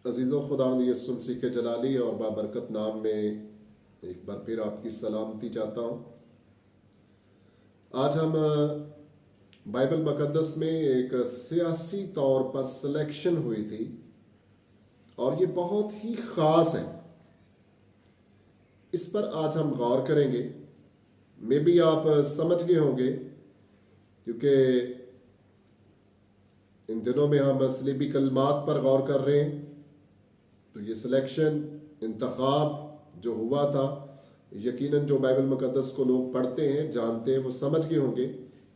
अजीज़ों, खुदावंद यीशु मसीह के जलाली और बाबरकत नाम में एक बार फिर आपकी सलामती चाहता हूँ। आज हम बाइबल मुकद्दस में एक सियासी तौर पर सिलेक्शन हुई थी और ये बहुत ही ख़ास है। इस पर आज हम गौर करेंगे। मे बी आप समझ गए होंगे क्योंकि इन दिनों में हम सलीबी कलमात पर गौर कर रहे हैं। तो ये सिलेक्शन, इंतखाब जो हुआ था, यकीनन जो बाइबल मुकद्दस को लोग पढ़ते हैं, जानते हैं, वो समझ गए होंगे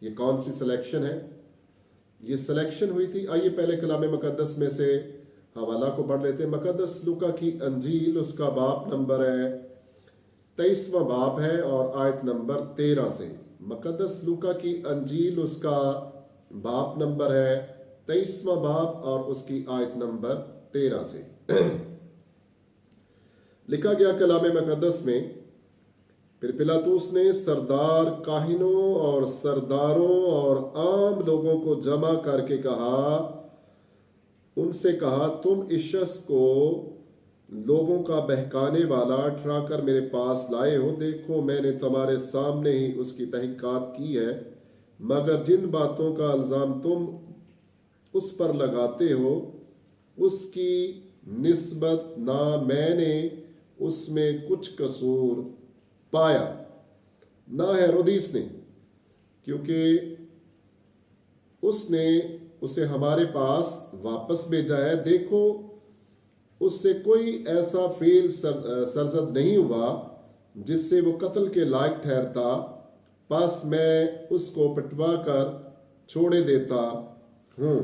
ये कौन सी सिलेक्शन है। ये सिलेक्शन हुई थी। आइए पहले कलाम मुकद्दस में से हवाला को पढ़ लेते हैं। मुकद्दस लूका की अंजील, उसका बाब नंबर है 23वां बाब है और आयत नंबर 13 से। मुकद्दस लूका की अंजील, उसका बाब नंबर है 23वां बाब और उसकी आयत नंबर 13 से। लिखा गया कलाम मुकद्दस में, फिर पिलातुस ने सरदार काहिनों और सरदारों और आम लोगों को जमा करके उनसे कहा, तुम इस शख्स को लोगों का बहकाने वाला ठहराकर मेरे पास लाए हो। देखो, मैंने तुम्हारे सामने ही उसकी तहकीकात की है, मगर जिन बातों का इल्जाम तुम उस पर लगाते हो उसकी निस्बत ना मैंने उसमें कुछ कसूर पाया, ना हेरोदिस ने, क्योंकि उसने उसे हमारे पास वापस भेजा है। देखो, उससे कोई ऐसा फेल सरजद नहीं हुआ जिससे वो कत्ल के लायक ठहरता, बस मैं उसको पिटवा कर छोड़े देता हूँ।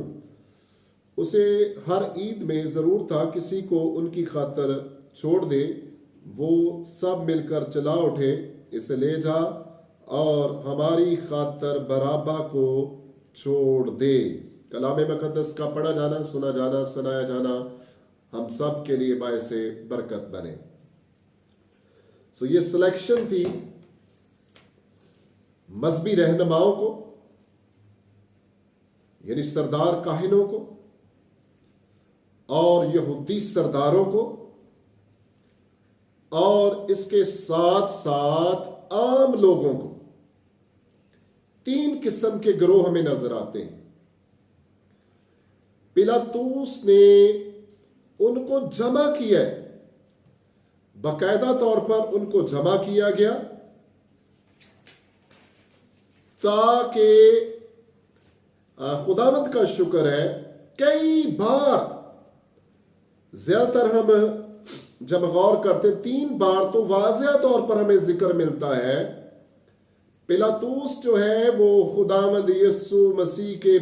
उसे हर ईद में जरूर था किसी को उनकी खातर छोड़ दे। वो सब मिलकर चला उठे, इसे ले जा और हमारी खातर बराबा को छोड़ दे। कलाम मुकद्दस का पढ़ा जाना, सुना जाना, सुनाया जाना हम सब के लिए बायसे बरकत बने। सो ये सिलेक्शन थी मजहबी रहनुमाओं को, यानी सरदार काहिनों को और यहूदी सरदारों को, और इसके साथ साथ आम लोगों को। तीन किस्म के गिरोह हमें नजर आते हैं। पिलातुस ने उनको जमा किया है, बाकायदा तौर पर उनको जमा किया गया ताकि खुदावंद का शुक्र है, कई बार, ज्यादातर हम जब गौर करते 3 बार तो वाज़ेह तौर पर हमें जिक्र मिलता है। पिलातुस जो है वो खुदावंद यीशु मसीह के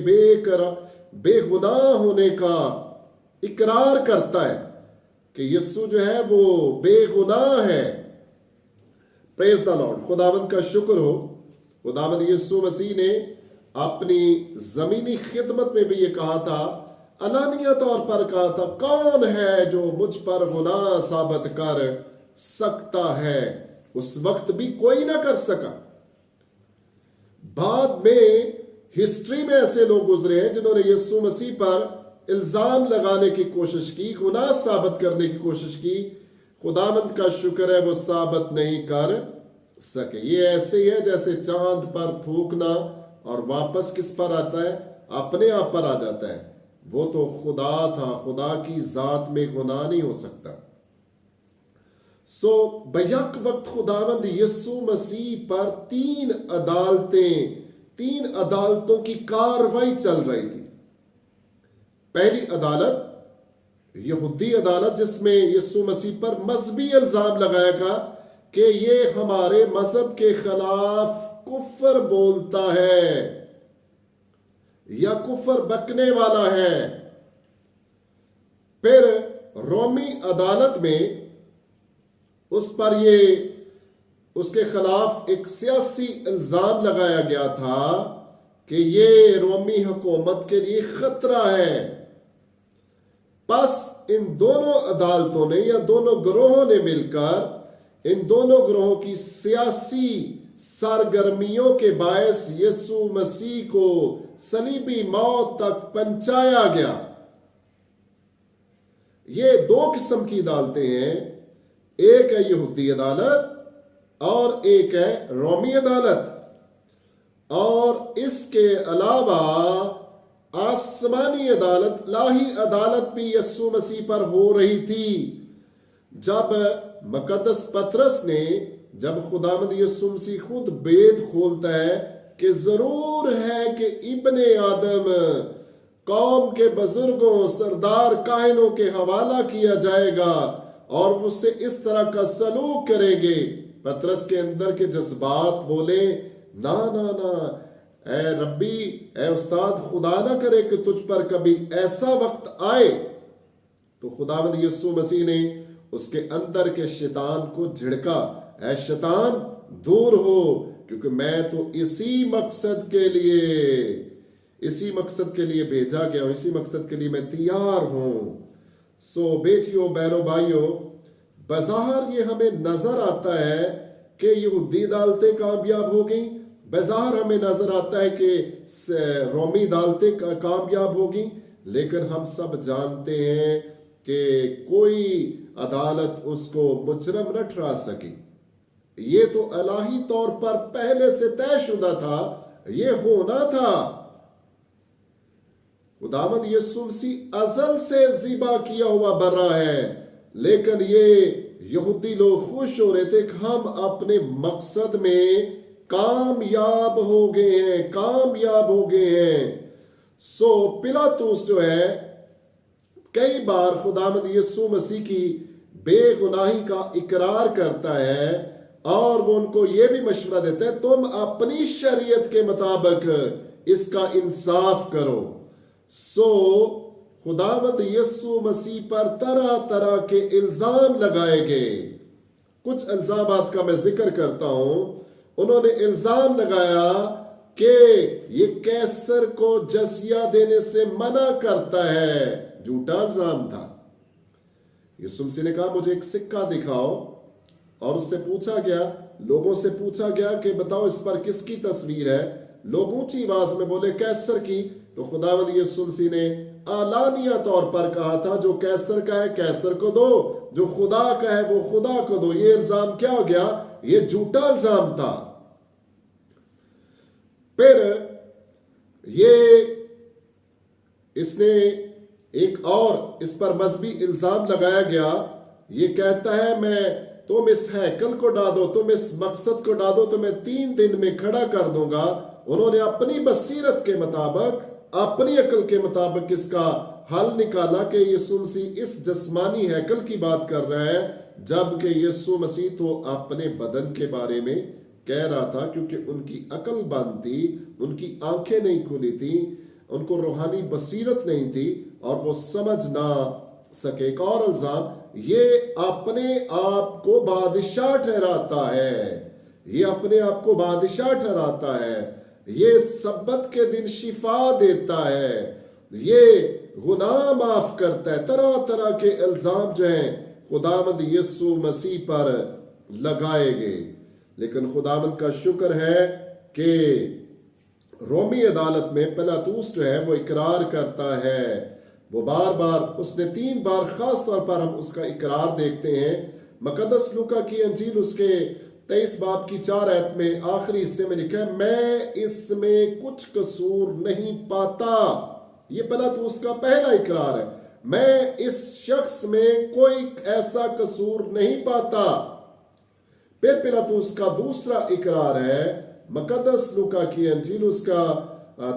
बेगुनाह होने का इकरार करता है कि यीशु जो है वो बेगुनाह है। प्रेज द लॉर्ड, खुदावंद का शुक्र हो। खुदावंद यीशु मसीह ने अपनी जमीनी खिदमत में भी ये कहा था, अलानिया तौर पर कहा था, कौन है जो मुझ पर गुनाह साबित कर सकता है। उस वक्त भी कोई ना कर सका। बाद में हिस्ट्री में ऐसे लोग गुजरे हैं जिन्होंने यीशु मसीह पर इल्जाम लगाने की कोशिश की, गुनाह साबित करने की कोशिश की। खुदावंद का शुक्र है वो साबित नहीं कर सके। ये ऐसे ही है जैसे चांद पर थूकना और वापस किस पर आता है? अपने आप पर आ जाता है। वो तो खुदा था, खुदा की जात में गुनाह नहीं हो सकता। बैक वक्त खुदावंद यीशु मसीह पर 3 अदालतों की कार्रवाई चल रही थी। पहली अदालत यहूदी अदालत, जिसमें यीशु मसीह पर मजहबी इल्जाम लगाया था कि ये हमारे मजहब के खिलाफ कुफर बोलता है या कुफर बकने वाला है। फिर रोमी अदालत में उस पर उसके खिलाफ एक सियासी इल्जाम लगाया गया था कि ये रोमी हुकूमत के लिए खतरा है। बस इन दोनों अदालतों ने या दोनों गिरोहों ने मिलकर इन दोनों गिरोहों की सियासी सरगर्मियों के बायस यीशु मसीह को सलीबी मौत तक पहुंचाया गया। ये दो किस्म की अदालतें हैं, एक है यहूदी अदालत और एक है रोमी अदालत। और इसके अलावा आसमानी अदालत, लाही अदालत भी यीशु मसीह पर हो रही थी। जब मुकद्दस पतरस ने, जब खुदावंद यीशु मसीह खुद भेद खोलता है कि जरूर है कि इब्ने आदम कौम के बुजुर्गों, सरदार, काहिनों के हवाला किया जाएगा और उससे इस तरह का सलूक करेंगे। पतरस के अंदर के जज्बात बोले, ना ना ना, ए रब्बी, ए उस्ताद, खुदा ना करे कि तुझ पर कभी ऐसा वक्त आए। तो खुदावंद यीशु मसीह ने उसके अंदर के शैतान को झिड़का, ऐ शैतान दूर हो, क्योंकि मैं तो इसी मकसद के लिए भेजा गया हूं, इसी मकसद के लिए मैं तैयार हूं। सो बेटियों, बहनों, भाइयों, बाजार ये हमें नजर आता है कि यहूदी अदालतें कामयाब हो गई, बाजार हमें नजर आता है कि रोमी अदालतें कामयाब होगी, लेकिन हम सब जानते हैं कि कोई अदालत उसको मुजरम न ठहरा सकी। ये तो इलाही तौर पर पहले से तयशुदा था, ये होना था। खुदावंद यीशु मसीह अज़ल से ज़िबा किया हुआ बर्रा है, लेकिन ये यहूदी लोग खुश हो रहे थे कि हम अपने मकसद में कामयाब हो गए हैं। सो पिलातुस जो है, कई बार खुदावंद यीशु मसीह की बेगुनाही का इकरार करता है और वो उनको ये भी मशवरा देता है, तुम अपनी शरीयत के मुताबिक इसका इंसाफ करो। सो खुदावंद यीशु मसीह पर तरह तरह के इल्जाम लगाए गए। कुछ इल्जामात का मैं जिक्र करता हूं। उन्होंने इल्जाम लगाया कि ये कैसर को जजिया देने से मना करता है, झूठा इल्जाम था। यीशु मसीह ने कहा, मुझे एक सिक्का दिखाओ, और उससे पूछा गया, लोगों से पूछा गया कि बताओ इस पर किसकी तस्वीर है। लोग ऊंची आवाज में बोले कैसर की। तो खुदावंद यीशु मसीह ने आलानिया तौर पर कहा था, जो कैसर का है कैसर को दो, जो खुदा का है वो खुदा को दो। ये इल्जाम क्या हो गया? ये झूठा इल्जाम था। फिर इसने एक और इस पर मजहबी इल्जाम लगाया गया। ये कहता है, तुम इस हैकल को ढा दो, तुम इस मकसद को ढा दो, तो मैं 3 दिन में खड़ा कर दूंगा। उन्होंने अपनी बसीरत के मुताबिक, अपनी अकल के मुताबिक इसका हल निकाला कि यीशु मसीह इस जिस्मानी हैकल की बात कर रहा है, जबकि यीशु मसीह तो अपने बदन के बारे में कह रहा था, क्योंकि उनकी अकल बंद थी, उनकी आंखें नहीं खुली थी, उनको रूहानी बसीरत नहीं थी और वो समझ ना सके। एक और इल्जाम, ये अपने आप को बादशाह ठहराता है, ये अपने आप को बादशाह ठहराता है, ये सब्बत के दिन शिफा देता है, ये गुनाह माफ करता है। तरह तरह के इल्जाम जो हैं खुदावंद यीशु मसीह पर लगाए गए। लेकिन खुदावंद का शुक्र है कि रोमी अदालत में पिलातुस जो है वो इकरार करता है। वो बार बार, उसने 3 बार खास तौर पर हम उसका इकरार देखते हैं। मुकद्दस लूका की अंजील उसके 23 बाब की 4 आयत में आखिरी हिस्से में लिखा है, मैं इसमें कुछ कसूर नहीं पाता। ये पिलातुस का पहला इकरार है, मैं इस शख्स में कोई ऐसा कसूर नहीं पाता। फिर पिलातुस का दूसरा इकरार है, मुकद्दस लूका की अंजील उसका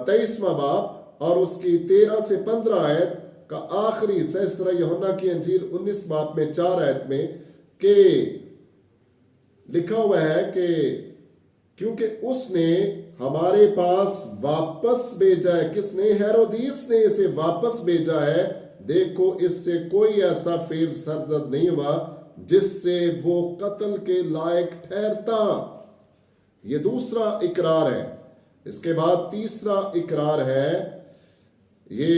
23वां बाब और उसकी 13 से 15 आयत का आखिरी हिस्सा। इस तरह यूहन्ना की अंजील 19 बाब में 4 आयत में के लिखा हुआ है कि क्योंकि उसने हमारे पास वापस भेजा है। किसने? हेरोदीस ने इसे वापस भेजा है। देखो, इससे कोई ऐसा फेल सरजद नहीं हुआ जिससे वो कत्ल के लायक ठहरता। ये दूसरा इकरार है। इसके बाद तीसरा इकरार है, ये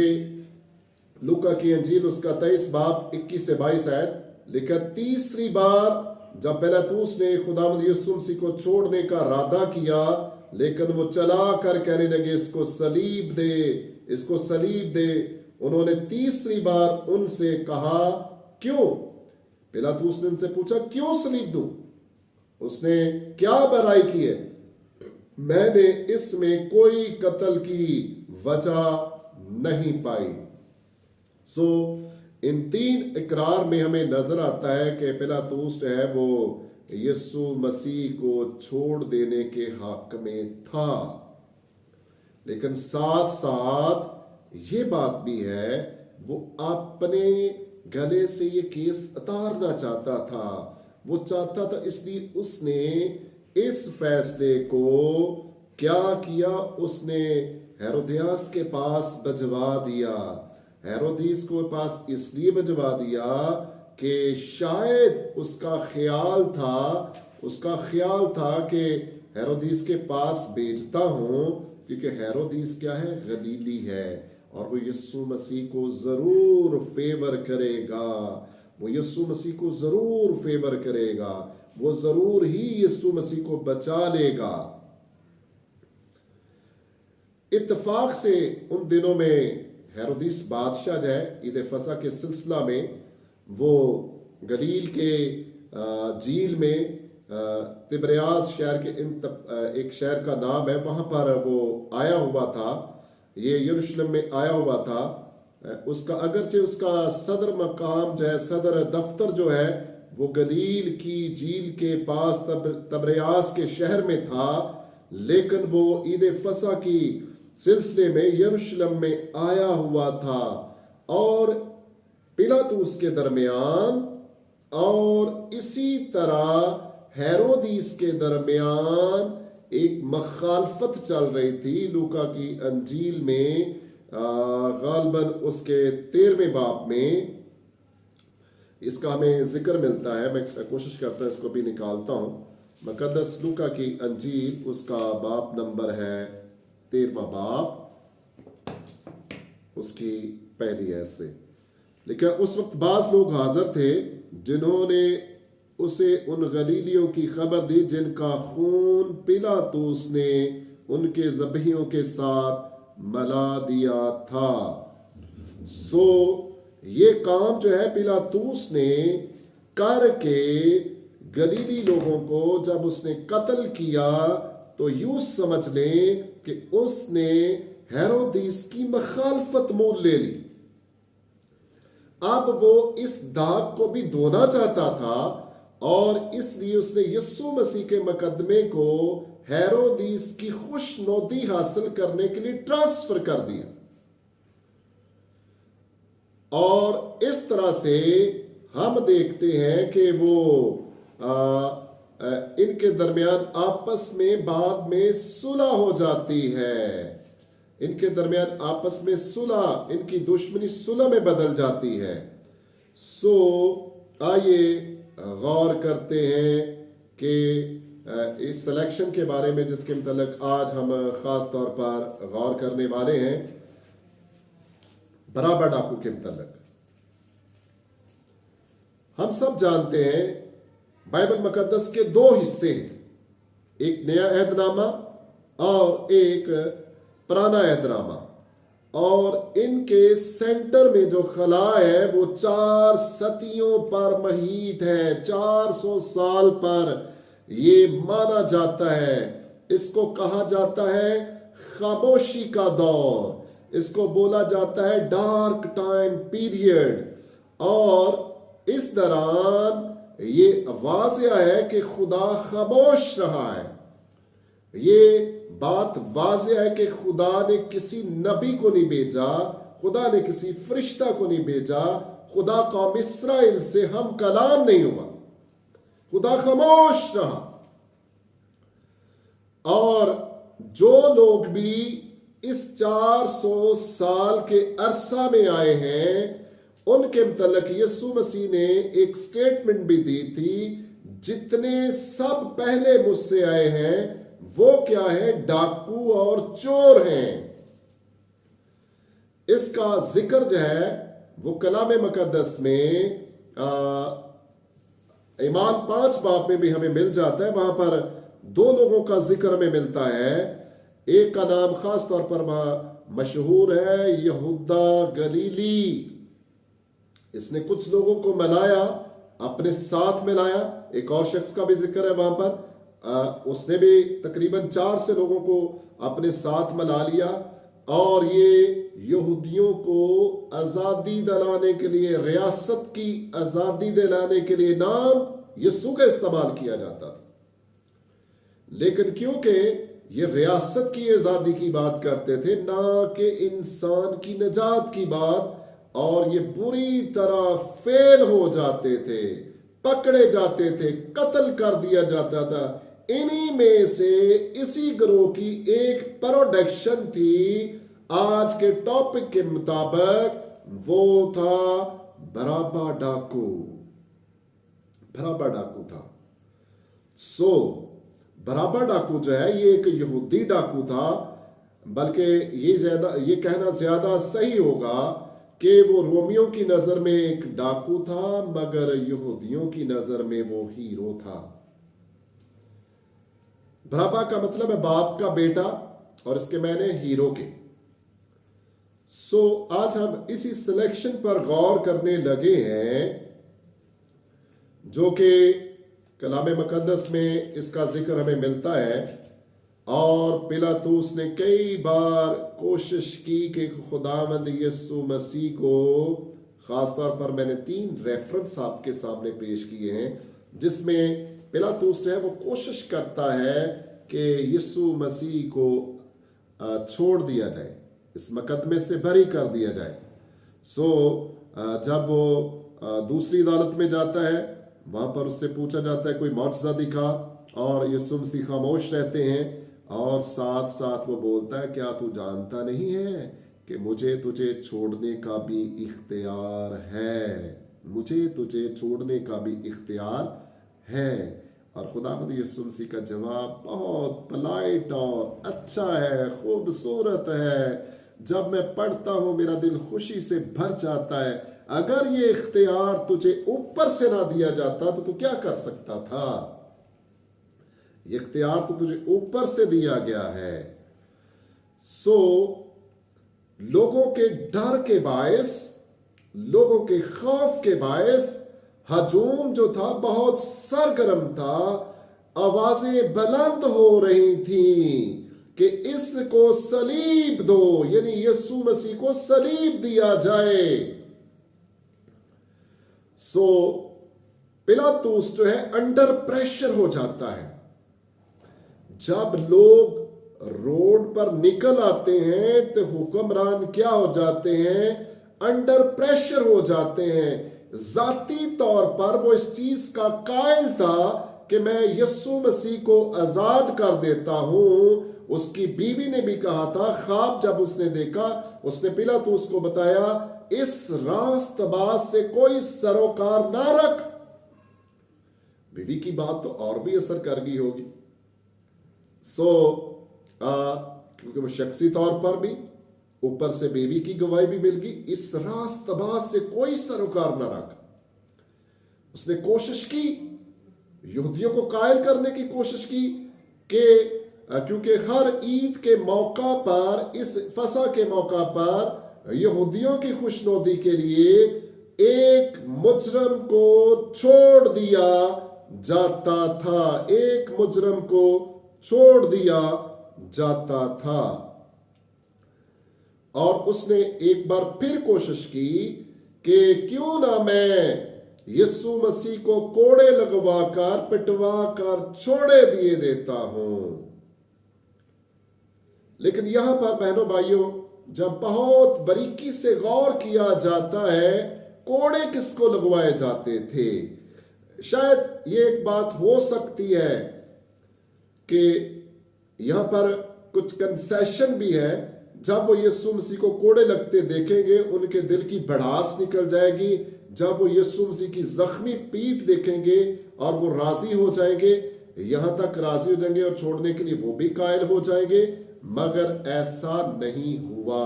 लूका की अंजील उसका 23 बाब 21 से 22 आयत लिखा, तीसरी बार जब पिलातुस ने खुदावंद यीशु मसीह को छोड़ने का इरादा किया, लेकिन वो चला कर कहने लगे, इसको सलीब दे, इसको सलीब दे। उन्होंने तीसरी बार उनसे कहा, क्यों? पिलातुस ने उनसे पूछा, क्यों सलीब दूं? उसने क्या बुराई की है? मैंने इसमें कोई कत्ल की वजह नहीं पाई। सो इन 3 इकरार में हमें नजर आता है कि पिलातुस जो है वो यीशु मसीह को छोड़ देने के हक में था, लेकिन साथ साथ ये बात भी है वो अपने गले से ये केस उतारना चाहता था। वो चाहता था, इसलिए उसने इस फैसले को क्या किया, उसने हेरोदियास के पास भिजवा दिया। हेरोदिस को पास इसलिए भिजवा दिया कि शायद उसका ख्याल था कि हेरोदिस के पास भेजता हूं, क्योंकि हेरोदिस क्या है, गलीली है और वो यीशु मसीह को जरूर फेवर करेगा। वो यीशु मसीह को जरूर फेवर करेगा, वो जरूर ही यीशु मसीह को बचा लेगा। इत्तेफाक से उन दिनों में हेरोदिस बादशाह जो है, ईद फसा के सिलसिला में वो गलील के झील में तिब्रियास शहर के एक शहर का नाम है, वहां पर वो आया हुआ था। ये यरूशलेम में आया हुआ था। उसका अगरचे उसका सदर मकाम जो है, सदर दफ्तर जो है वो गलील की झील के पास तिब्रियास के शहर में था, लेकिन वो ईद फसा की सिलसिले में यरूशलेम में आया हुआ था। और पिलातुस के दरमियान और इसी तरह हेरोदिस के दरमियान एक मखालफत चल रही थी। लूका की अंजील में गालबन उसके 13वें बाब में इसका हमें जिक्र मिलता है। मैं कोशिश करता हूं इसको भी निकालता हूं। मुकद्दस लूका की अंजील, उसका बाब नंबर है 13वां बाब, उसकी पहली ऐसे से। लेकिन उस वक्त बाज लोग हाजिर थे जिन्होंने उसे उन गलीलियों की खबर दी जिनका खून पिलातुस ने उनके ज़बीहों के साथ मला दिया था। सो ये काम जो है पिलातुस ने करके गलीली लोगों को जब उसने कत्ल किया, तो यूं समझ लें कि उसने हेरोदिस की मखालफत मोल ले ली। अब वो इस दाग को भी धोना चाहता था और इसलिए उसने यीशु मसीह के मुकदमे को हेरोदिस की खुशनौदी हासिल करने के लिए ट्रांसफर कर दिया। और इस तरह से हम देखते हैं कि वो इनके दरमियान आपस में बाद में सुलह हो जाती है। इनके दरमियान आपस में सुलह, इनकी दुश्मनी सुलह में बदल जाती है। सो आइए गौर करते हैं कि इस सिलेक्शन के बारे में जिसके मतलब आज हम खास तौर पर गौर करने वाले हैं, बराबर डाकू के मतलब। हम सब जानते हैं बाइबल मुकद्दस के 2 हिस्से हैं, एक नया अहदनामा और एक पुराना अहदनामा। और इनके सेंटर में जो खला है वो 4 सदियों पर महीत है, 400 साल पर ये माना जाता है। इसको कहा जाता है खामोशी का दौर, इसको बोला जाता है डार्क टाइम पीरियड। और इस दौरान ये वाज़िया है कि खुदा खामोश रहा है। ये बात वाज़िया है कि खुदा ने किसी नबी को नहीं भेजा, खुदा ने किसी फरिश्ता को नहीं भेजा, खुदा कौम इस्राइल से हम कलाम नहीं हुआ, खुदा खामोश रहा। और जो लोग भी इस 400 साल के अरसा में आए हैं उनके मतलब यीशु मसीह ने एक स्टेटमेंट भी दी थी, जितने सब पहले मुझसे आए हैं वो क्या है, डाकू और चोर हैं। इसका जिक्र जो है वो कलाम मुकद्दस में ईमान 5 बाब में भी हमें मिल जाता है। वहां पर 2 लोगों का जिक्र में मिलता है। एक का नाम खास तौर पर वहां मशहूर है यहूदा गलीली। इसने कुछ लोगों को मिलाया, अपने साथ मिलाया। एक और शख्स का भी जिक्र है वहां पर, उसने भी तकरीबन 4 से लोगों को अपने साथ मिला लिया और ये यहूदियों को आजादी दिलाने के लिए, रियासत की आजादी दिलाने के लिए नाम यीशु का इस्तेमाल किया जाता था। लेकिन क्योंकि ये रियासत की आजादी की बात करते थे, ना कि इंसान की निजात की बात, और ये बुरी तरह फेल हो जाते थे, पकड़े जाते थे, कत्ल कर दिया जाता था। इन्हीं में से इसी ग्रोह की एक प्रोडक्शन थी आज के टॉपिक के मुताबिक, वो था बराबा डाकू। बराबा डाकू था। बराबा डाकू जो है ये एक यहूदी डाकू था, बल्कि ये कहना ज्यादा सही होगा कि वो रोमियों की नजर में एक डाकू था, मगर यहूदियों की नजर में वो हीरो था। बराबा का मतलब है बाप का बेटा, और इसके मैंने हीरो के। आज हम इसी सिलेक्शन पर गौर करने लगे हैं, जो कि कलाम मुकद्दस में इसका जिक्र हमें मिलता है। और पिलातूस ने कई बार कोशिश की कि खुदावंद यीशु मसीह को, खासतौर पर मैंने 3 रेफरेंस आपके सामने पेश किए हैं, जिसमें पिलातूस जो है वो कोशिश करता है कि यीशु मसीह को छोड़ दिया जाए, इस मुकदमे से बरी कर दिया जाए। जब वो दूसरी अदालत में जाता है, वहां पर उससे पूछा जाता है कोई मौजज़ा दिखा, और यीशु मसीह खामोश रहते हैं, और साथ साथ वो बोलता है क्या तू जानता नहीं है कि मुझे तुझे छोड़ने का भी इख्तियार है, मुझे तुझे छोड़ने का भी इख्तियार है। और खुदावंद यीशु मसीह का जवाब बहुत पोलाइट और अच्छा है, खूबसूरत है। जब मैं पढ़ता हूं मेरा दिल खुशी से भर जाता है। अगर ये इख्तियार तुझे ऊपर से ना दिया जाता तो तू क्या कर सकता था? ये इख्तियार तो तुझे ऊपर से दिया गया है। लोगों के डर के बायस, लोगों के खौफ के बायस हजूम जो था बहुत सरगर्म था। आवाजें बुलंद हो रही थी कि इसको सलीब दो, यानी यीशु मसीह को सलीब दिया जाए। पिलातूस जो है अंडर प्रेशर हो जाता है। जब लोग रोड पर निकल आते हैं तो हुक्मरान क्या हो जाते हैं? अंडर प्रेशर हो जाते हैं। जाती तौर पर वो इस चीज का कायल था कि मैं यीशु मसीह को आजाद कर देता हूं। उसकी बीवी ने भी कहा था, ख्वाब जब उसने देखा, उसने पिलातूस को बताया, इस रास्तबाज से कोई सरोकार ना रख। बीवी की बात तो और भी असर कर गई होगी। क्योंकि वो शख्सी तौर पर भी, ऊपर से बीवी की गवाही भी मिल गई, इस रास्तबाज से कोई सरोकार ना रख। उसने कोशिश की, यहूदियों को कायल करने की कोशिश की कि क्योंकि हर ईद के मौका पर, इस फसा के मौका पर यहूदियों की खुशनुदी के लिए एक मुजरम को छोड़ दिया जाता था, एक मुजरम को छोड़ दिया जाता था। और उसने एक बार फिर कोशिश की कि क्यों ना मैं यीशु मसीह को कोड़े लगवाकर, पिटवाकर छोड़े दिए देता हूं। लेकिन यहां पर बहनों भाइयों, जब बहुत बारीकी से गौर किया जाता है, कोड़े किसको लगवाए जाते थे? शायद ये एक बात हो सकती है कि यहां पर कुछ कंसेशन भी है। जब वो यीशु मसीह को कोड़े लगते देखेंगे, उनके दिल की भड़ास निकल जाएगी। जब वो यीशु मसीह की जख्मी पीठ देखेंगे और वो राजी हो जाएंगे, यहां तक राजी हो जाएंगे और छोड़ने के लिए वो भी कायल हो जाएंगे। मगर ऐसा नहीं हुआ।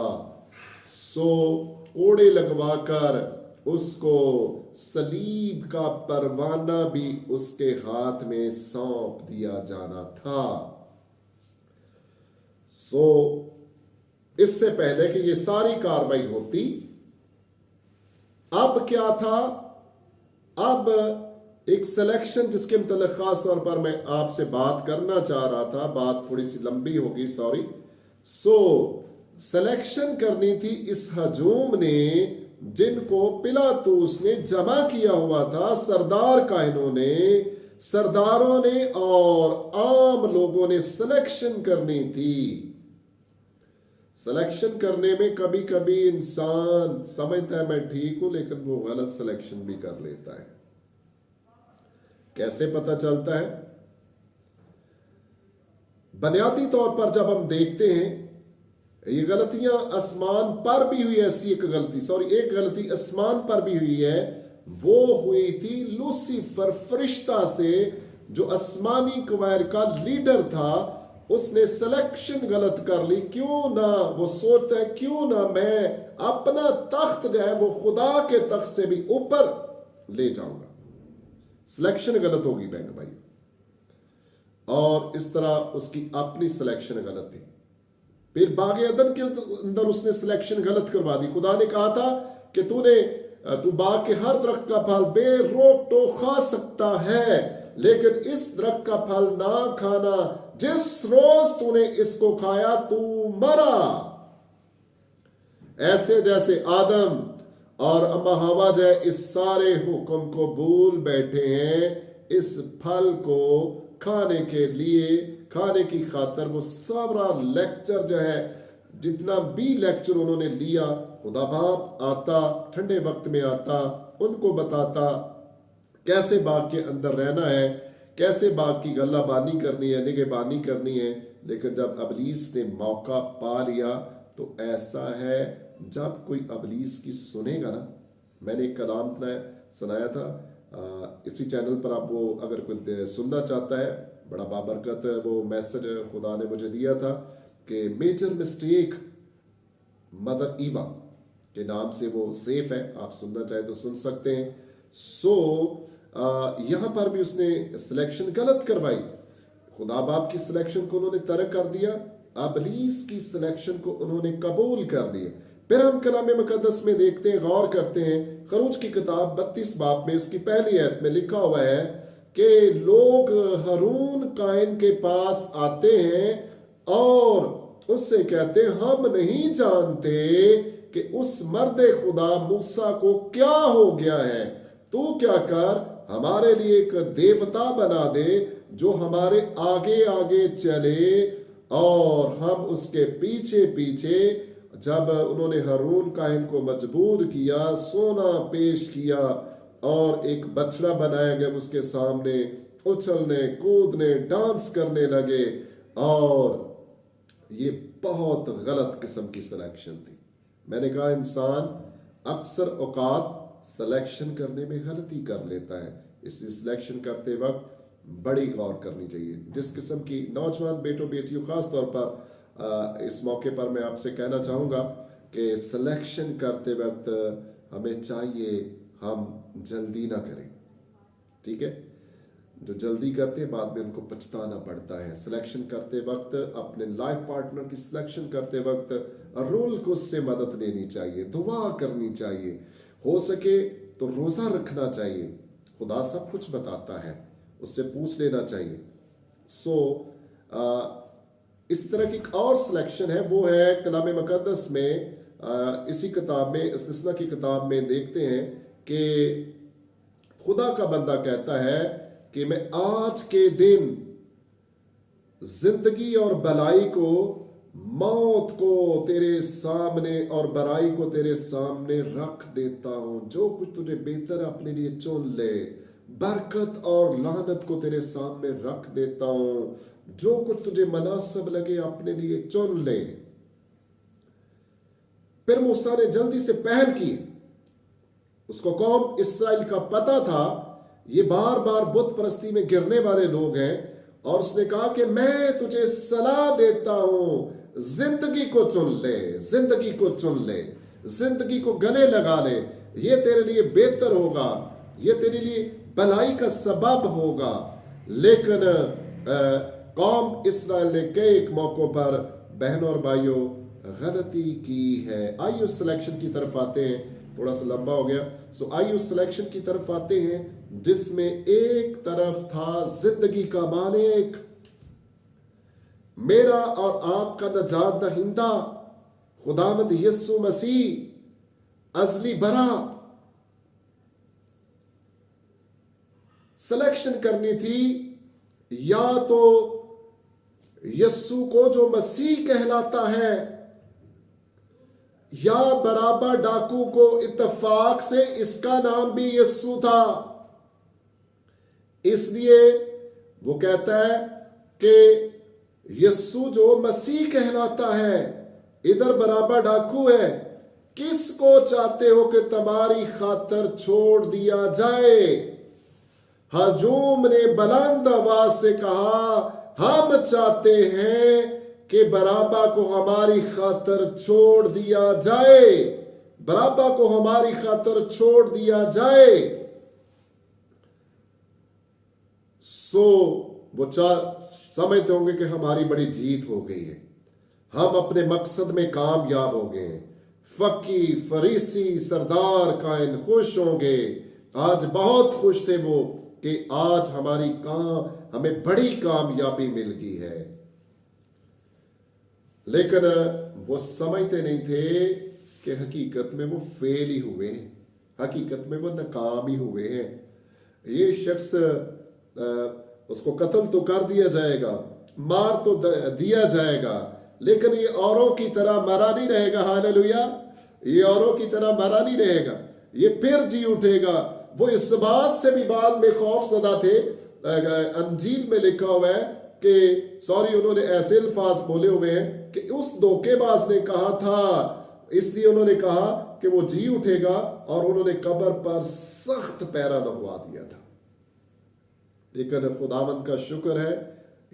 कोड़े लगवाकर उसको सलीब का परवाना भी उसके हाथ में सौंप दिया जाना था। इससे पहले कि ये सारी कार्रवाई होती। अब क्या था, अब एक सिलेक्शन जिसके मतलब खास तौर पर मैं आपसे बात करना चाह रहा था, बात थोड़ी सी लंबी होगी, सॉरी। सिलेक्शन करनी थी इस हजूम ने, जिनको पिलातूस ने जमा किया हुआ था, सरदार कायनों ने, सरदारों ने और आम लोगों ने सिलेक्शन करनी थी। सिलेक्शन करने में कभी कभी इंसान समझता है मैं ठीक हूं, लेकिन वो गलत सिलेक्शन भी कर लेता है। कैसे पता चलता है? बुनियादी तौर पर जब हम देखते हैं, ये गलतियां आसमान पर भी हुई, ऐसी एक गलती, सॉरी एक गलती आसमान पर भी हुई है। वो हुई थी लूसीफर फरिश्ता से, जो आसमानी कवायर का लीडर था। उसने सिलेक्शन गलत कर ली। क्यों ना वो सोचता है, क्यों ना मैं अपना तख्त जो है वो खुदा के तख्त से भी ऊपर ले जाऊंगा। सिलेक्शन गलत होगी बहन भाई, और इस तरह उसकी अपनी सिलेक्शन गलत थी। फिर बागे अदन के अंदर उसने सिलेक्शन गलत करवा दी। खुदा ने कहा था कि तू बाग के हर दरख्त का फल बेरोक टोक खा सकता है, लेकिन इस दरख्त का फल ना खाना, जिस रोज तूने इसको खाया तू मरा। ऐसे जैसे आदम और अम्मा हवा जो है इस सारे हुक्म को भूल बैठे हैं, इस फल को खाने के लिए, खाने की खातर वो सारा लेक्चर जो है, जितना भी लेक्चर उन्होंने लिया, खुदा बाप आता, ठंडे वक्त में आता, उनको बताता कैसे बाग के अंदर रहना है, कैसे बाग की गल्लाबानी करनी है, निगहबानी करनी है। लेकिन जब अबलीस ने मौका पा लिया, तो ऐसा है जब कोई अबलीस की सुनेगा ना, मैंने एक कलाम सुनाया था इसी चैनल पर, आप वो अगर कोई सुनना चाहता है, बड़ा बाबरकत वो मैसेज खुदा ने मुझे दिया था कि मेजर मिस्टेक मदर ईवा के नाम से वो सेफ है, आप सुनना चाहे तो सुन सकते हैं। यहां पर भी उसने सिलेक्शन गलत करवाई। खुदा बाप की सिलेक्शन को उन्होंने तर्क कर दिया, अबलीस की सिलेक्शन को उन्होंने कबूल कर लिया। फिर हम कलाम मुकद्दस में देखते हैं, गौर करते हैं, खरूज की किताब 32 बाब में उसकी पहली आयत में लिखा हुआ है कि लोग हारून काइन के पास आते हैं और उससे कहते हैं, हम नहीं जानते कि उस मर्द खुदा मूसा को क्या हो गया है, तू क्या कर, हमारे लिए एक देवता बना दे जो हमारे आगे आगे चले और हम उसके पीछे पीछे। जब उन्होंने हारून काइन को मजबूर किया, सोना पेश किया और एक बछड़ा बनाया गया, उसके सामने उछलने कूदने डांस करने लगे, और ये बहुत गलत किस्म की सिलेक्शन थी। मैंने कहा इंसान अक्सर औकात सिलेक्शन करने में गलती कर लेता है, इसलिए सिलेक्शन करते वक्त बड़ी गौर करनी चाहिए। जिस किस्म की नौजवान बेटों बेटियों, खास तौर पर इस मौके पर मैं आपसे कहना चाहूँगा कि सिलेक्शन करते वक्त हमें चाहिए हम जल्दी ना करें, ठीक है। जो जल्दी करते हैं बाद में उनको पछताना पड़ता है। सिलेक्शन करते वक्त, अपने लाइफ पार्टनर की सिलेक्शन करते वक्त रूल को उससे मदद लेनी चाहिए, दुआ करनी चाहिए, हो सके तो रोज़ा रखना चाहिए। खुदा सब कुछ बताता है, उससे पूछ लेना चाहिए। इस तरह की एक और सिलेक्शन है, वो है कलाम मुकद्दस में, इसी किताब में, इस्तिस्ना की किताब में देखते हैं कि खुदा का बंदा कहता है कि मैं आज के दिन जिंदगी और भलाई को, मौत को तेरे सामने और बुराई को तेरे सामने रख देता हूं। जो कुछ तुझे बेहतर अपने लिए चुन ले, बरकत और लानत को तेरे सामने रख देता हूं। जो कुछ तुझे मुनासिब लगे अपने लिए चुन ले। फिर मूसा ने जल्दी से पहल की। उसको कौम इस्राएल का पता था ये बार बार बुत परस्ती में गिरने वाले लोग हैं, और उसने कहा कि मैं तुझे सलाह देता हूं, जिंदगी को चुन ले, जिंदगी को चुन ले, जिंदगी को गले लगा ले। ये तेरे लिए बेहतर होगा, ये तेरे लिए भलाई का सबब होगा। लेकिन कौम इस्राएल ने कई एक मौकों पर, बहनों और भाइयों, गलती की है। आइए उस सिलेक्शन की तरफ आते हैं, थोड़ा सा लंबा हो गया। आइए उस सिलेक्शन की तरफ आते हैं जिसमें एक तरफ था जिंदगी का मालिक, मेरा और आपका नजात दहिंदा खुदावंद यीशु मसीह अजली बरा। सिलेक्शन करनी थी, या तो यीशु को जो मसीह कहलाता है, या बराबा डाकू को इत्तेफाक से इसका नाम भी यीशु था, इसलिए वो कहता है कि यीशु जो मसीह कहलाता है, इधर बराबा डाकू है, किसको चाहते हो कि तुम्हारी खातर छोड़ दिया जाए? हजूम ने बुलंद आवाज से कहा, हम चाहते हैं कि बराबा को हमारी खातर छोड़ दिया जाए, बराबा को हमारी खातर छोड़ दिया जाए। वो समझते होंगे कि हमारी बड़ी जीत हो गई है, हम अपने मकसद में कामयाब हो गए हैं। फकी फरीसी सरदार कायन खुश होंगे, आज बहुत खुश थे वो कि आज हमें बड़ी कामयाबी मिल गई है। लेकिन वो समझते नहीं थे कि हकीकत में वो फेल ही हुए हैं, हकीकत में वो नाकाम ही हुए हैं। ये शख्स उसको कत्ल तो कर दिया जाएगा, मार तो दिया जाएगा, लेकिन ये औरों की तरह मरा नहीं रहेगा। हालेलुया, ये औरों की तरह मरा नहीं रहेगा, ये फिर जी उठेगा। वो इस बात से भी बाद में खौफ ज़दा थे, अंजील में लिखा हुआ है कि उन्होंने ऐसे अल्फाज बोले हुए हैं कि उस धोखेबाज ने कहा था, इसलिए उन्होंने कहा कि वो जी उठेगा, और उन्होंने कब्र पर सख्त पैरा लगवा दिया था। लेकिन खुदावंद का शुक्र है,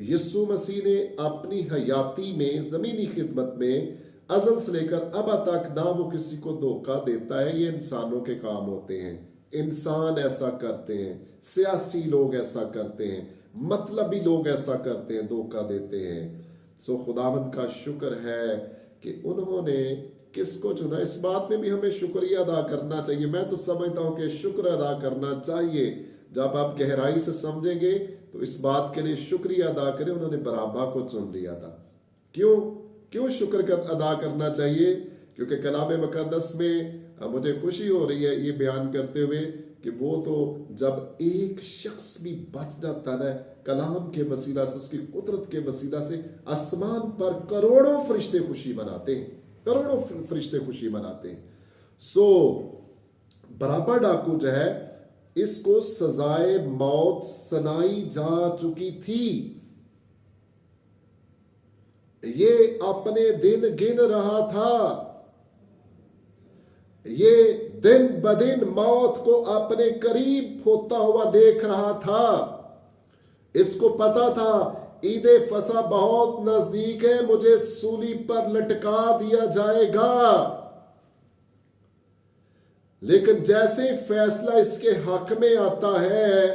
यीशु मसीह ने अपनी हयाती में, जमीनी खिदमत में, अज़ल से लेकर अब तक ना वो किसी को धोखा देता है। ये इंसानों के काम होते हैं, इंसान ऐसा करते हैं, सियासी लोग ऐसा करते हैं, मतलबी लोग ऐसा करते हैं, धोखा देते हैं। खुदावंद का शुक्र है कि उन्होंने किसको चुना। इस बात में भी हमें शुक्रिया अदा करना चाहिए। मैं तो समझता हूं कि शुक्र अदा करना चाहिए। जब आप गहराई से समझेंगे तो इस बात के लिए शुक्रिया अदा करें, उन्होंने बराबा को चुन लिया था। क्यों शुक्र अदा करना चाहिए? क्योंकि कलाम मुकद्दस में मुझे खुशी हो रही है ये बयान करते हुए कि वो तो जब एक शख्स भी बच जाता है कलाम के वसीला से, उसकी कुदरत के वसीला से, आसमान पर करोड़ों फरिश्ते खुशी मनाते हैं, करोड़ों फरिश्ते खुशी मनाते हैं। बराबा डाकू जो है, इसको सजाए मौत सुनाई जा चुकी थी। ये अपने दिन गिन रहा था, ये दिन ब दिन मौत को अपने करीब होता हुआ देख रहा था। इसको पता था ईदे फसा बहुत नजदीक है, मुझे सूली पर लटका दिया जाएगा। लेकिन जैसे फैसला इसके हक में आता है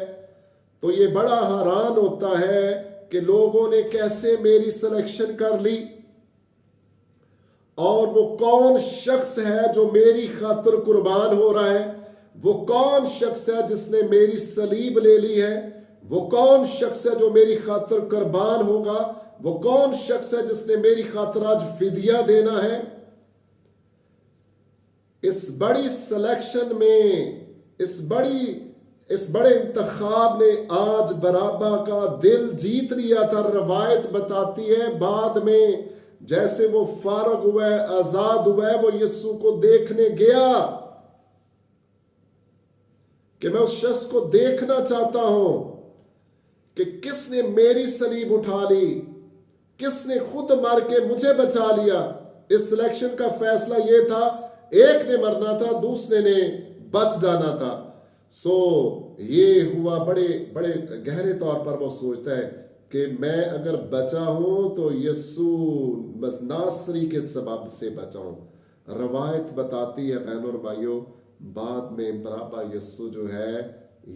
तो ये बड़ा हैरान होता है कि लोगों ने कैसे मेरी सिलेक्शन कर ली, और वो कौन शख्स है जो मेरी खातिर कुर्बान हो रहा है, वो कौन शख्स है जिसने मेरी सलीब ले ली है, वो कौन शख्स है जो मेरी खातिर कुर्बान होगा, वो कौन शख्स है जिसने मेरी खातिर आज फिदिया देना है। इस बड़ी सिलेक्शन में, इस बड़े इंतखाब ने आज बराबा का दिल जीत लिया था। रवायत बताती है बाद में जैसे वो फारग हुआ, आजाद हुआ, वो यीशु को देखने गया कि मैं उस शख्स को देखना चाहता हूं कि किसने मेरी सलीब उठा ली, किसने खुद मर के मुझे बचा लिया। इस सिलेक्शन का फैसला यह था, एक ने मरना था, दूसरे ने बच जाना था। ये हुआ बड़े बड़े गहरे तौर पर वो सोचता है कि मैं अगर बचा हूं तो यीशु बस नासरी के सबब से बचा हूं। रवायत बताती है बहनों और भाइयों, बाद में बराबा यीशु जो है,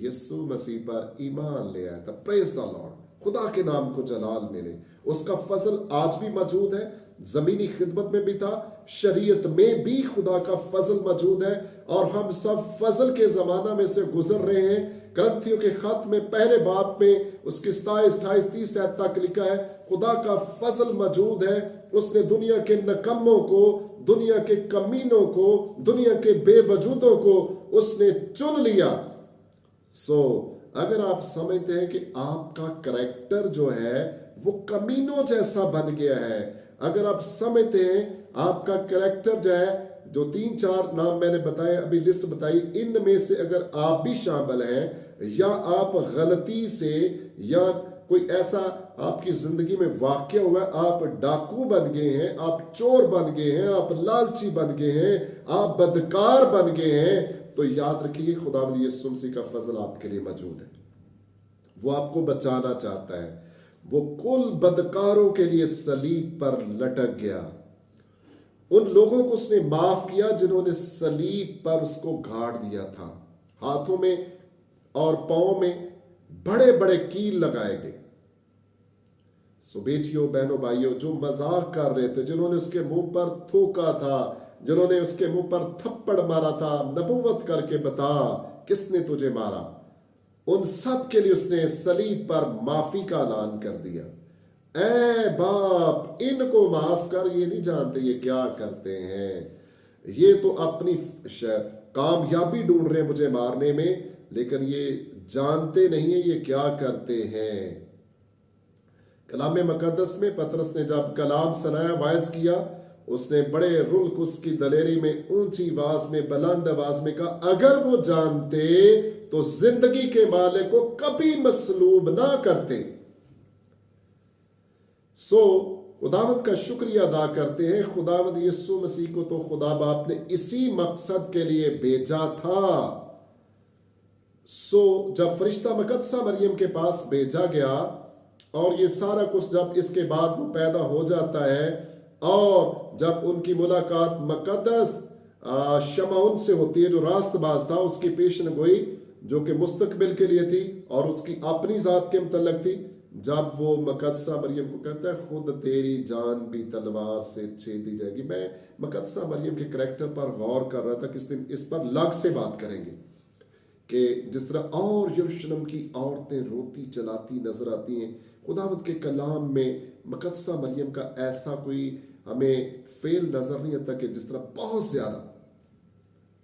यीशु मसीह पर ईमान ले आया था। प्रेज द लॉर्ड, खुदा के नाम को जलाल मिले। उसका फजल आज भी मौजूद है। जमीनी खिदमत में भी था, शरीयत में भी खुदा का फजल मौजूद है और हम सब फजल के जमाना में से गुजर रहे हैं। ग्रंथियों के खत में पहले बाब में उसकी 27, 28, 30 आयत तक लिखा है खुदा का फजल मौजूद है। उसने दुनिया के नकम्मों को, दुनिया के कमीनों को, दुनिया के बेवजूदों को उसने चुन लिया। अगर आप समझते हैं कि आपका करैक्टर जो है वो कमीनों जैसा बन गया है, अगर आप समझते हैं आपका करैक्टर जो है, जो 3-4 नाम मैंने बताए, अभी लिस्ट बताई, इनमें से अगर आप भी शामिल हैं या आप गलती से या कोई ऐसा आपकी जिंदगी में वाकया हुआ है, आप डाकू बन गए हैं, आप चोर बन गए हैं, आप लालची बन गए हैं, आप बदकार बन गए हैं, तो याद रखिए खुदावंद यीशु मसीह का फजल आपके लिए मौजूद है। वो आपको बचाना चाहता है। वो कुल बदकारों के लिए सलीब पर लटक गया। उन लोगों को उसने माफ किया जिन्होंने सलीब पर उसको गाड़ दिया था। हाथों में और पांव में बड़े बड़े कील लगाए गए। बेटियों, बहनों, भाइयों, जो मजाक कर रहे थे, जिन्होंने उसके मुंह पर थूका था, जिन्होंने उसके मुंह पर थप्पड़ मारा था, नबूवत करके बता किसने तुझे मारा, उन सब के लिए उसने सलीब पर माफी का ऐलान कर दिया। ऐ बाप, इनको माफ कर, ये नहीं जानते ये क्या करते हैं, ये तो अपनी कामयाबी ढूंढ रहे हैं मुझे मारने में, लेकिन ये जानते नहीं है ये क्या करते हैं। कलाम मुकद्दस में पतरस ने जब कलाम सुनाया, वाइज किया, उसने बड़े रुल्क उसकी दलेरी में ऊंची आवाज में, बुलंद आवाज में कहा, अगर वो जानते तो जिंदगी के मालिक को कभी मसलूब ना करते। खुदावंद का शुक्रिया अदा करते हैं। खुदावंद यीशु मसीह को तो खुदा बाप ने इसी मकसद के लिए भेजा था। जब फरिश्ता मुकद्दसा मरियम के पास भेजा गया और ये सारा कुछ जब इसके बाद वो पैदा हो जाता है और जब उनकी मुलाकात मुकद्दस शमौन से होती है जो रास्तबाज था, उसकी पेशन गोई जो कि मुस्तकबिल के लिए थी और उसकी अपनी जात के मुतल्लिक थी, जब वो मुकद्दसा मरियम को कहता है खुद तेरी जान भी तलवार से छेद दी जाएगी। मैं मुकद्दसा मरियम के करैक्टर पर गौर कर रहा था, किस दिन इस पर अलग से बात करेंगे कि जिस तरह और यरूशलेम की औरतें रोती चलाती नजर आती हैं, खुदावंद के कलाम में मुकद्दसा मरियम का ऐसा कोई हमें फेल नजर नहीं आता कि जिस तरह बहुत ज्यादा,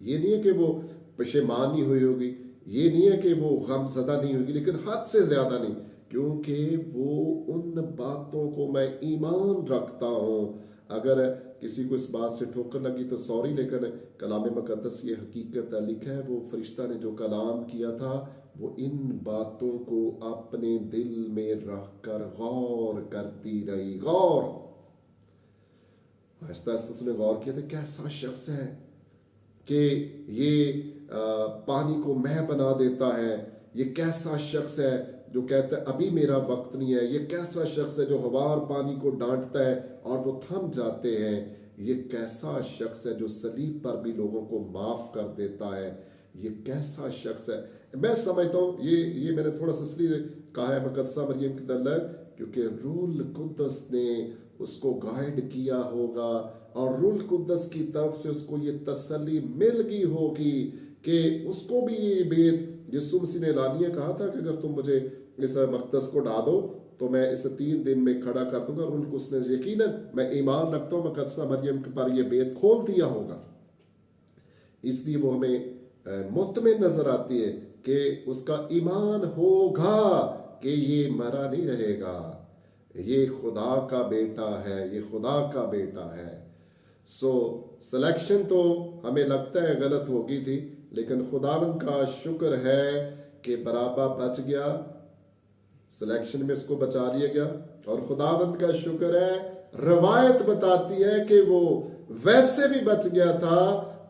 ये नहीं है कि वो पशेमान नहीं हुई होगी, ये नहीं है कि वो गमज़दा नहीं होगी, लेकिन हद से ज्यादा नहीं, क्योंकि वो उन बातों को मैं ईमान रखता हूं। अगर किसी को इस बात से ठोकर लगी तो सॉरी, लेकिन कलाम मुकद्दस ये हकीकत लिखा है, वो फरिश्ता ने जो कलाम किया था वो इन बातों को अपने दिल में रखकर गौर करती रही। गौर, आहिस्ता आहिस्ता उसने गौर किया था, कैसा शख्स है कि ये पानी को मैं बना देता है, ये कैसा शख्स है जो कहता है अभी मेरा वक्त नहीं है, ये कैसा शख्स है जो हवार पानी को डांटता है और वो थम जाते हैं, ये कैसा शख्स है जो सलीब पर भी लोगों को माफ कर देता है, ये कैसा शख्स है। मैं समझता हूँ ये मैंने थोड़ा सा इसलिए कहा है मुकद्दसा मरियम की तल्लक, क्योंकि रूल कुद्दस ने उसको गाइड किया होगा और रूल कुद्दस की तरफ से उसको ये तसल्ली मिल गई होगी कि उसको भी ये भेद यीशु मसीह ने ऐलानिया कहा था कि अगर तुम मुझे इस मकदस को ढा दो तो मैं इसे 3 दिन में खड़ा कर दूंगा। और उनको उसने यकीनन, मैं ईमान रखता हूँ, मुकद्दसा मरियम पर यह भेद खोल दिया होगा। इसलिए वो हमें मुतमिन नजर आती है कि उसका ईमान होगा कि ये मरा नहीं रहेगा, ये खुदा का बेटा है, ये खुदा का बेटा है। सिलेक्शन तो हमें लगता है गलत होगी थी, लेकिन खुदावंद का शुक्र है कि बराबा बच गया, सिलेक्शन में उसको बचा लिया गया। और खुदावंद का शुक्र है, रवायत बताती है कि वो वैसे भी बच गया था,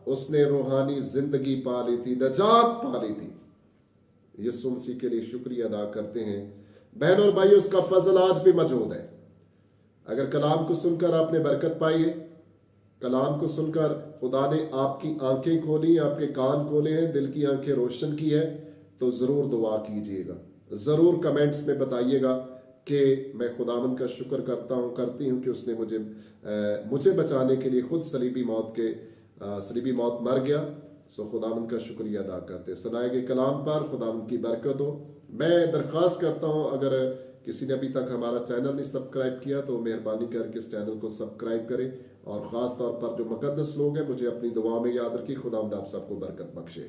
उसने रूहानी जिंदगी पा ली थी, नजात पा ली थी। यीशु मसीह के लिए शुक्रिया अदा करते हैं। बहन और भाई, उसका फजल आज भी मौजूद है। अगर कलाम को सुनकर आपने बरकत पाई है, कलाम को सुनकर खुदा ने आपकी आंखें खोली, आपके कान खोले हैं, दिल की आंखें रोशन की है, तो जरूर दुआ कीजिएगा, जरूर कमेंट्स में बताइएगा कि मैं खुदावंद का शुक्र करती हूँ कि उसने मुझे बचाने के लिए खुद सलीबी मौत मर गया। सो खुदावंद का शुक्रिया अदा करते। सुनाए गए कलाम पर खुदावंद की बरकत हो। मैं दरख्वास्त करता हूँ, अगर किसी ने अभी तक हमारा चैनल नहीं सब्सक्राइब किया तो मेहरबानी करके इस चैनल को सब्सक्राइब करें, और ख़ास तौर पर जो मुकद्दस लोग हैं मुझे अपनी दुआ में याद रखिए। खुदावंद आप सबको बरकत बख्शे।